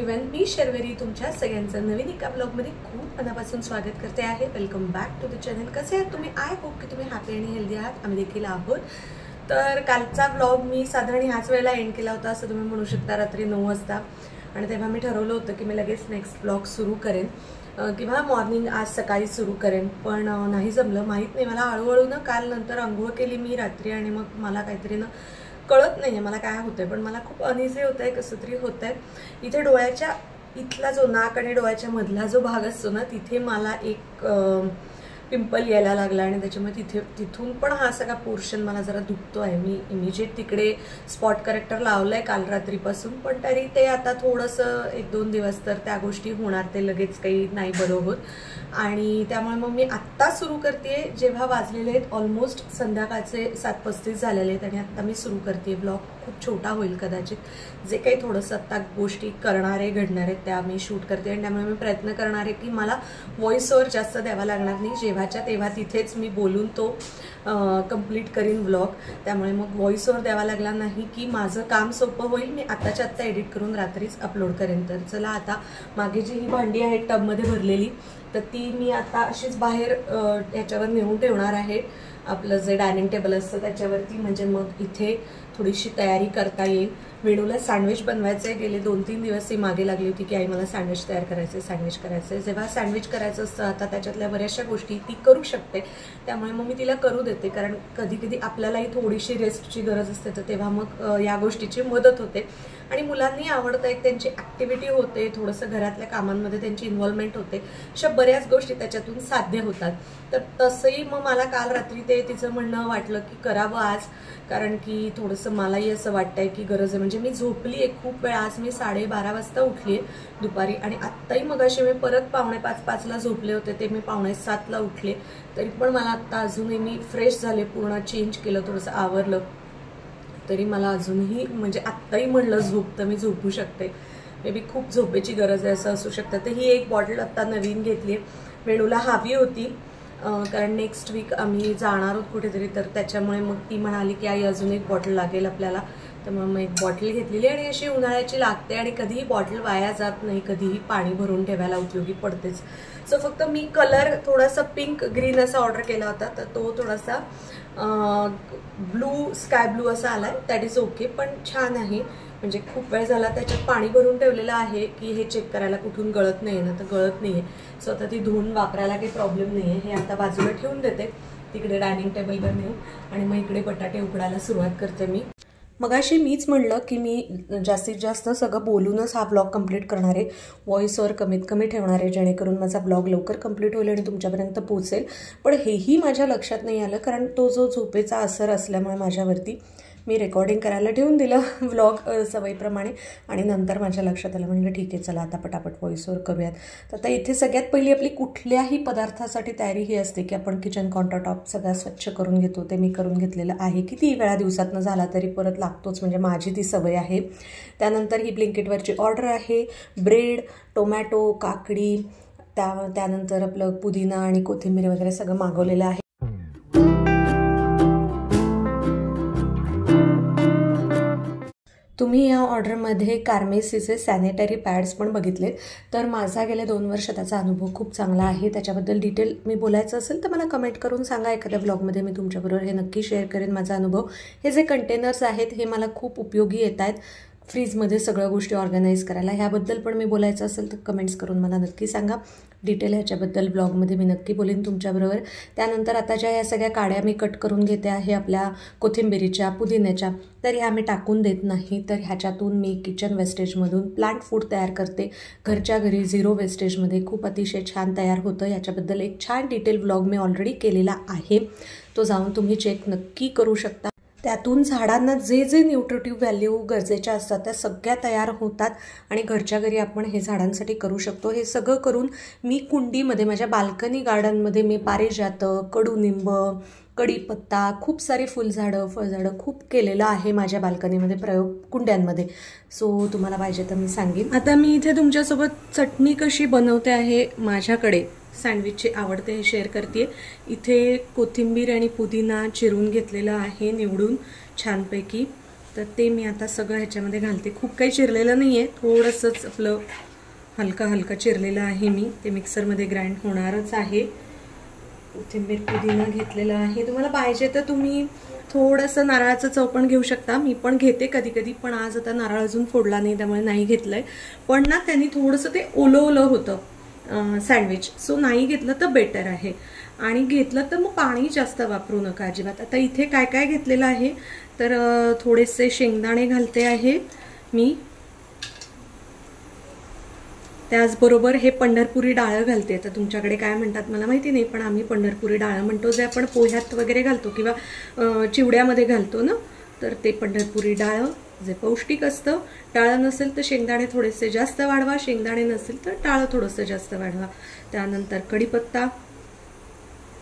Everyone, मी शर्वरी तुमच्या सगळ्यांचं नवीन एका ब्लॉगमध्ये खूप मनापासून स्वागत करते आहे। Welcome back to the channel. कसे आहात तुम्ही? आय होप की तुम्ही हॅपी आणि हेल्दी आहात। आम्ही देखील आहोत। तर कालचा ब्लॉग मी साधारण ह्याच वेळेला एंड केला होता असं तुम्ही म्हणू शकता, रात्री 9 वाजता। आणि तेव्हा मी ठरवलं होतं की मी लगेच नेक्स्ट ब्लॉग सुरू करेन किंवा मॉर्निंग आज सकाळी सुरू करेन, पण नाही जमलं। माहीत नाही, मला हळूहळू ना काल नंतर अंघोळ केली मी रात्री आणि मग मला काहीतरी ना कळत नाहीये मला काय होतंय, पण मला खूप अनइझी होतंय, कसं तरी होतंय। इथे डोळ्याच्या इथला जो नाक आणि डोळ्याच्या मधला जो भाग असतो ना, तिथे मला एक पिंपल यायला लागला आणि त्याच्यामुळे तिथून पण हा सगळा पोर्शन मला जरा दुखतो आहे। मी इमिजिएट तिकडे स्पॉट करेक्टर लावलंय काल रात्रीपासून, पण तरी ते आता थोडंसं 1-2 दिवस तर त्या गोष्टी होणार, ते लगेच काही नाही बरं होत। आणि त्यामुळे मग मी आत्ता सुरू करते जेव्हा वाजलेले आहेत ऑलमोस्ट संध्याकाळचे 7:35 झालेले आहेत, आणि आत्ता मी सुरू करते ब्लॉग। खूप छोटा होईल कदाचित, जे काही थोडंसं आत्ता गोष्टी करणार आहे घडणार आहेत त्या मी शूट करते, आणि त्यामुळे मी प्रयत्न करणार आहे की मला व्हॉइस ओव्हर जास्त द्यावा लागणार नाही। जेव्हाच्या तेव्हा तिथेच मी बोलून तो कंप्लीट करीन ब्लॉग, त्यामुळे मग व्हॉइस ओव्हर द्यावा लागला नाही की माझं काम सोपं होईल। मी आत्ताच्या आत्ता एडिट करून रात्रीच अपलोड करेन। तर चला, आता मागे जी ही भांडी आहेत टबमध्ये भरलेली, तर ती मी आता अशीच बाहेर याच्यावर नेऊन ठेवणार आहे, आपलं जे डायनिंग टेबल असतं त्याच्यावरती, म्हणजे मग इथे थोडीशी तयारी करता येईल। वेणूला सँडविच बनवायचे, गेले 2-3 दिवस ती मागे लागली होती की आई मला सँडविच तयार करायचे, सँडविच करायचे। जेव्हा सँडविच करायचं असतं आता त्याच्यातल्या बऱ्याचशा गोष्टी ती करू शकते, त्यामुळे मग मी तिला करू देते, कारण कधी कधी आपल्यालाही थोडीशी रेस्टची गरज असते, तर तेव्हा मग या गोष्टीची मदत होते। आणि मुलांनी आवडतं, एक त्यांची ॲक्टिव्हिटी होते, थोडंसं घरातल्या कामांमध्ये त्यांची इन्व्हॉल्वमेंट होते, अशा बऱ्याच गोष्टी त्याच्यातून साध्य होतात। तर तसंही मग मला काल रात्री ते तिचं म्हणणं वाटलं की करावं आज, कारण की थोडंसं मलाही असं वाटतंय की गरज आहे। म्हणजे मी झोपली आहे खूप वेळ, आज मी 12:30 वाजता उठली आहे दुपारी, आणि आत्ताही मगाशी मी परत 4:45-5ला झोपले होते, ते मी 6:45ला उठले, तरी पण मला आत्ता अजूनही मी फ्रेश झाले, पूर्ण चेंज केलं, थोडंसं आवरलं, तरी मला अजूनही म्हणजे आत्ताही म्हणलं झोप तर मी झोपू शकते। मे बी खूप झोपेची गरज आहे असं असू शकतं। तर ही एक बॉटल आत्ता नवीन घेतली आहे, वेणूला हवी होती, कारण नेक्स्ट वीक आम्ही जाणार आहोत कुठेतरी, तर त्याच्यामुळे मग ती म्हणाली की आई अजून एक बॉटल लागेल आपल्याला, तर मग एक बॉटल घेतलेली, आणि अशी उन्हाळ्याची लागते आणि कधीही बॉटल वाया जात नाही, कधीही पाणी भरून ठेवायला उपयोगी पडतेच। सो फक्त मी कलर थोडासा पिंक ग्रीन असा ऑर्डर केला होता, तर तो थोडासा ब्लू स्काय ब्लू असा आलाय, दॅट इज ओके, पण छान आहे। म्हणजे खूप वेळ झाला त्याच्यात पाणी भरून ठेवलेलं आहे की हे चेक करायला कुठून गळत नाही ना, तर गळत नाही आहे। सो आता ती धुवून वापरायला काही प्रॉब्लेम नाही आहे। हे आता बाजूला ठेवून देते तिकडे डायनिंग टेबलवर नेऊन, आणि मग इकडे बटाटे उकडायला सुरुवात करते मी। मगाशी मीच म्हणलं की मी जास्तीत जास्त सगळं बोलूनच हा ब्लॉग कंप्लीट करणार आहे, व्हॉइस ओव्हर कमीत कमी ठेवणार आहे, जेणेकरून माझा ब्लॉग लवकर कंप्लीट होईल आणि तुमच्यापर्यंत पोहोचेल। पण हेही माझ्या लक्षात नाही आलं, कारण तो जो झोपेचा असर असल्यामुळे माझ्यावरती मी रेकॉर्डिंग करायला ठेवून दिलं व्लॉग सवयीप्रमाणे, आणि नंतर माझ्या लक्षात आलं, म्हणजे ठीक आहे चला आता पटापट व्हॉइस ओव्हर करूयात। तर आता इथे सगळ्यात पहिली आपली कुठल्याही पदार्थासाठी तयारी ही असते की आपण किचन काउंटरटॉप सगळा स्वच्छ करून घेतो, ते मी करून घेतलेलं आहे। किती वेळा दिवसातनं झाला तरी परत लागतोच, म्हणजे माझी ती सवय आहे। त्यानंतर ही ब्लिंकिटवरची ऑर्डर आहे, ब्रेड, टोमॅटो, काकडी, त्यानंतर आपलं पुदिना आणि कोथिंबीर वगैरे सगळं मागवलेलं आहे। तुम्ही या ऑर्डरमध्ये कार्मेसीचे सॅनिटरी पॅड्स पण बघितले, तर माझा गेल्या 2 वर्ष त्याचा अनुभव खूप चांगला आहे। त्याच्याबद्दल डिटेल मी बोलायचं असेल तर मला कमेंट करून सांगा, एखाद्या ब्लॉगमध्ये मी तुमच्याबरोबर हे नक्की शेअर करेन माझा अनुभव। हे जे कंटेनर्स आहेत हे मला खूप उपयोगी येत आहेत फ्रीजमध्ये सगळ्या गोष्टी ऑर्गनाईज करायला। ह्याबद्दल पण मी बोलायचं असेल तर कमेंट्स करून मला नक्की सांगा, डिटेल ह्याच्याबद्दल ब्लॉगमध्ये मी नक्की बोलेन तुमच्याबरोबर। त्यानंतर आता ज्या ह्या सगळ्या काड्या मी कट करून घेते आहे आपल्या कोथिंबिरीच्या, पुदिन्याच्या, तर ह्या मी टाकून देत नाही, तर ह्याच्यातून मी किचन वेस्टेजमधून प्लांट फूड तयार करते, घरच्या घरी 0 वेस्टेजमध्ये, खूप अतिशय छान तयार होतं। याच्याबद्दल एक छान डिटेल ब्लॉग मी ऑलरेडी केलेला आहे, तो जाऊन तुम्ही चेक नक्की करू शकता। त्यातून झाडांना जे जे न्यूट्रिटिव्ह व्हॅल्यू गरजेच्या असतात त्या सगळ्या तयार होतात, आणि घरच्या घरी आपण हे झाडांसाठी करू शकतो। हे सगळं करून मी कुंडीमध्ये, माझ्या बाल्कनी गार्डनमध्ये मी पारिजातं, कडुनिंब, कढीपत्ता, खूप सारी फुलझाडं, फळझाडं खूप केलेलं आहे माझ्या बाल्कनीमध्ये प्रयोग कुंड्यांमध्ये। सो तुम्हाला पाहिजे तर मी सांगेन। आता मी इथे तुमच्यासोबत चटणी कशी बनवते आहे माझ्याकडे सँडविचचे आवडते हे शेअर करते। इथे कोथिंबीर आणि पुदिना चिरून घेतलेला आहे निवडून छानपैकी, तर ते मी आता सगळं ह्याच्यामध्ये घालते. खूप काही चिरलेलं नाही आहे, थोडंसंच आपलं हलका चिरलेलं आहे मी. ते मिक्सरमध्ये ग्राइंड होणारच आहे. कोथिंबीर पुदिना घेतलेला आहे. तुम्हाला पाहिजे तर तुम्ही थोडंसं नारळाचं चव पण घेऊ शकता. मी पण घेते कधी कधी, पण आज आता नारळ अजून फोडला नाही त्यामुळे नाही घेतलंय. पण ना त्यांनी थोडंसं ते ओलं होतं सँडविच, सो नाही घेतलं तर बेटर आहे. आणि घेतलं तर मग पाणी जास्त वापरू नका अजिबात. आता इथे काय काय घेतलेलं आहे तर थोडेसे शेंगदाणे घालते आहे मी. त्याचबरोबर हे पंढरपुरी डाळ घालते. आता तुमच्याकडे काय म्हणतात मला माहिती नाही, पण आम्ही पंढरपुरी डाळ म्हणतो. जे आपण पोह्यात वगैरे घालतो किंवा चिवड्यामध्ये घालतो ना, तर ते पंढरपुरी डाळ जे पौष्टिक असतं. डाळ नसेल तर शेंगदाणे थोडेसे जास्त वाढवा, शेंगदाणे नसेल तर डाळ थोडंसं जास्त वाढवा. त्यानंतर कढीपत्ता,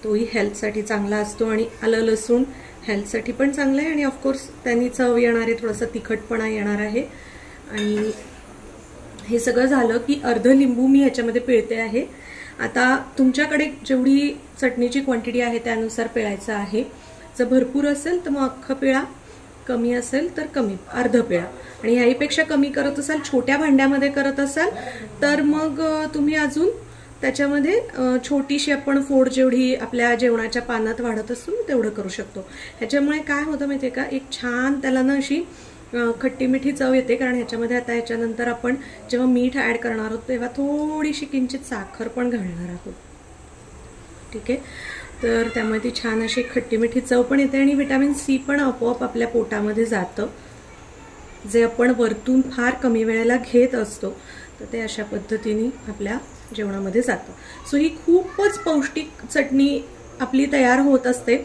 तोही हेल्थसाठी चांगला असतो. आणि आलं लसूण हेल्थसाठी पण चांगलं आहे आणि ऑफकोर्स त्यांनी चव येणार आहे, थोडासा तिखटपणा येणार आहे. आणि हे सगळं झालं की अर्ध लिंबू मी ह्याच्यामध्ये पिळते आहे. आता तुमच्याकडे जेवढी चटणीची क्वांटिटी आहे त्यानुसार पिळायचं आहे. जर भरपूर असेल तर मग अख्खं पिळा, कमी असेल तर कमी अर्ध पिळा. आणि याहीपेक्षा कमी करत असाल, छोट्या भांड्यामध्ये करत असाल तर मग तुम्ही अजून त्याच्यामध्ये छोटीशी आपण फोड जेवढी आपल्या जेवणाच्या पानात वाढत असतो तेवढं करू शकतो. ह्याच्यामुळे काय होतं माहितीये का, एक छान त्याला ना अशी खट्टी मिठी चव येते. कारण ह्याच्यामध्ये आता ह्याच्यानंतर आपण जेव्हा मीठ ऍड करणार आहोत तेव्हा थोडीशी किंचित साखर पण घालणार आहोत. ठीक आहे, तर त्यामुळे ती छान अशी खट्टी मिठी चव पण येते आणि व्हिटॅमिन सी पण आपोआप आपल्या पोटामध्ये जातं, जे आपण वरतून फार कमी वेळेला घेत असतो. तर ते अशा पद्धतीने आपल्या जेवणामध्ये जातं. सो ही खूपच पौष्टिक चटणी आपली तयार होत असते.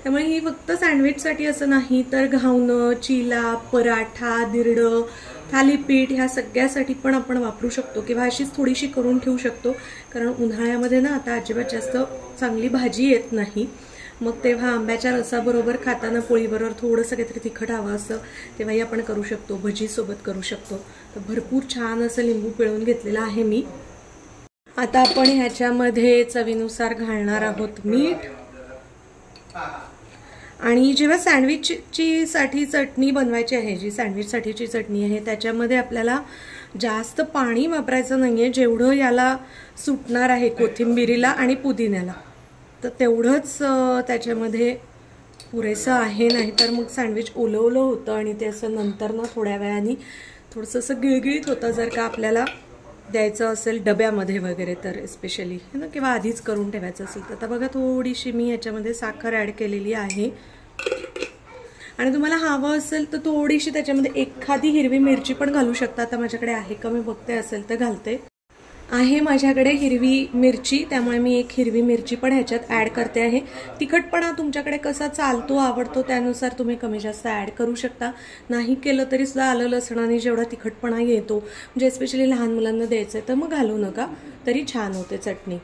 त्यामुळे ही फक्त सँडविचसाठी असं नाही तर घावणं, चिला, पराठा, दिरडं, थालीपीठ ह्या सगळ्यासाठी पण आपण वापरू शकतो किंवा अशीच थोडीशी करून ठेवू शकतो. कारण उन्हाळ्यामध्ये ना आता अजिबात जास्त चांगली भाजी येत नाही. मग तेव्हा आंब्याच्या रसाबरोबर खाताना पोळीबरोबर थोडंसं काहीतरी तिखट हवं असं तेव्हाही आपण करू शकतो. भजीसोबत करू शकतो. तर भरपूर छान असं लिंबू पिळून घेतलेलं आहे मी. आता आपण ह्याच्यामध्ये चवीनुसार घालणार आहोत मीठ. आणि जेव्हा सँडविचची साठी चटणी बनवायची आहे, जी सँडविचसाठीची चटणी आहे, त्याच्यामध्ये आपल्याला जास्त पाणी वापरायचं नाहीये. जेवढं याला सुटणार आहे कोथिंबिरीला आणि पुदिन्याला तर तेवढंच त्याच्यामध्ये पुरेसं आहे. नाही तर मग सँडविच ओलं होतं आणि ते असं नंतर ना थोड्या वेळाने थोडंसं असं गिळगिळीत होतं. जर का आपल्याला द्यायचं असेल डब्यामध्ये वगैरे तर एस्पेशली ना, किंवा आधीच करून ठेवायचं असेल तर. आता बघा थोडीशी मी ह्याच्यामध्ये साखर ॲड केलेली आहे. आणि तुम्हाला हवं असेल तर थोडीशी त्याच्यामध्ये एखादी हिरवी मिरची पण घालू शकता. आता माझ्याकडे आहे का मी बघते, असेल तर घालते. आहे माझ्याकडे हिरवी मिरची, त्यामुळे मी एक हिरवी मिरची पण ह्याच्यात ॲड करते आहे. तिखटपणा तुमच्याकडे कसा चालतो आवडतो त्यानुसार तुम्ही कमी जास्त ॲड करू शकता. नाही केलं तरी सुद्धा आलं लसणाने जेवढा तिखटपणा येतो, म्हणजे स्पेशली लहान मुलांना द्यायचं आहे तर मग घालू नका, तरी छान होते चटणी.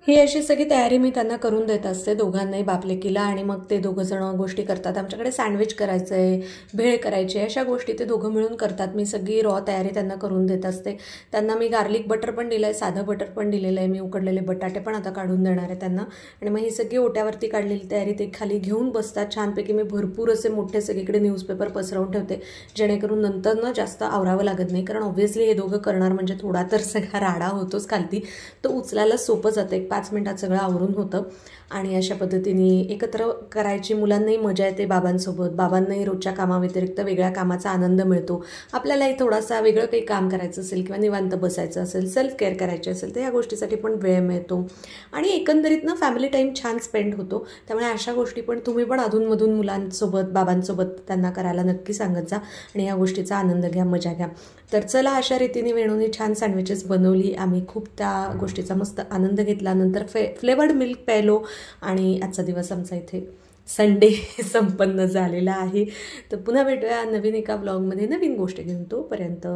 ही अशी सगळी तयारी मी त्यांना करून देत असते, दोघांनाही बापलेकीला. आणि मग ते दोघं जण गोष्टी करतात. आमच्याकडे सँडविच करायचं आहे, भेळ करायची आहे, अशा गोष्टी ते दोघं मिळून करतात. मी सगळी रॉ तयारी त्यांना करून देत असते. त्यांना मी गार्लिक बटर पण दिलं आहे, साधं बटर पण दिलेलं आहे. मी उकडलेले बटाटे पण आता काढून देणार आहे त्यांना. आणि मग ही सगळी ओट्यावरती काढलेली तयारी ते खाली घेऊन बसतात. छानपैकी मी भरपूर असे मोठे सगळीकडे न्यूजपेपर पसरवून ठेवते, जेणेकरून नंतर ना जास्त आवरावं लागत नाही. कारण ऑब्व्हियसली हे दोघं करणार म्हणजे थोडा तर सगळा राडा होतोच खालती, तर उचलायला सोपं जातं. 5 मिनिटात सगळं आवरून होतं. आणि अशा पद्धतीने एकत्र करायची मुलांनाही मजा येते बाबांसोबत. बाबांनाही रोजच्या कामाव्यतिरिक्त वेगळ्या कामाचा आनंद मिळतो. आपल्यालाही थोडासा वेगळं काही काम करायचं असेल किंवा निवांत बसायचं असेल, सेल्फ केअर करायची असेल तर या गोष्टीसाठी पण वेळ मिळतो. आणि एकंदरीत ना फॅमिली टाईम छान स्पेंड होतो. त्यामुळे अशा गोष्टी पण तुम्ही पण अधूनमधून मुलांसोबत बाबांसोबत त्यांना करायला नक्की सांगत जा आणि या गोष्टीचा आनंद घ्या, मजा घ्या. तर चला, अशा रीतीने वेणूने छान सँडविचेस बनवली. आम्ही खूप त्या गोष्टीचा मस्त आनंद घेतला. नंतर फ्लेवर्ड मिल्क प्यायलो आणि आजचा दिवस आमचा इथे संडे संपन्न झालेला आहे. तर पुन्हा भेटूया नवीन एका ब्लॉगमध्ये नवीन गोष्ट घेऊन. तोपर्यंत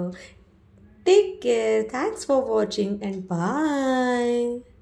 take care. Thanks for watching and bye.